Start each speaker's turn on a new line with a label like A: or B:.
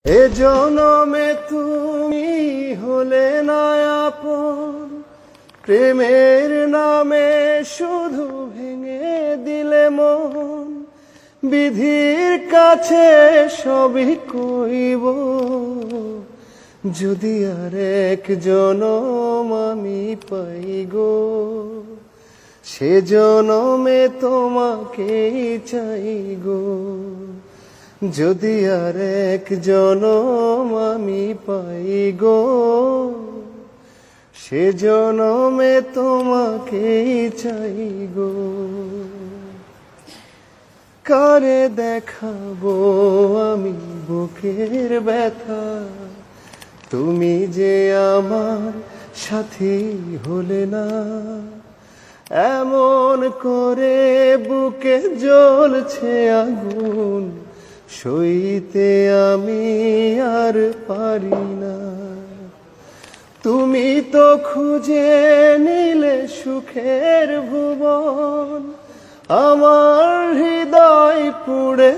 A: এ জনমে তুমি হলে না আপন, প্রেমের নামে শুধু ভেঙে দিলে মন। বিধির কাছে সবই কইব, যদি আর এক জনম আমি পাই গো, সে জনমে তোমাকেই চাই গো। যদি আর এক জনম আমি পাই গো, সে জনমে তোমাকেই চাই গো। কারে দেখাবো আমি বুকের ব্যথা, তুমি যে আমার সাথী হলে না। এমন করে বুকে জ্বলছে আগুন, সইতে আমি আর পারি না। তুমি তো খুঁজে নিলে সুখের ভুবন, আমার হৃদয় পুড়ে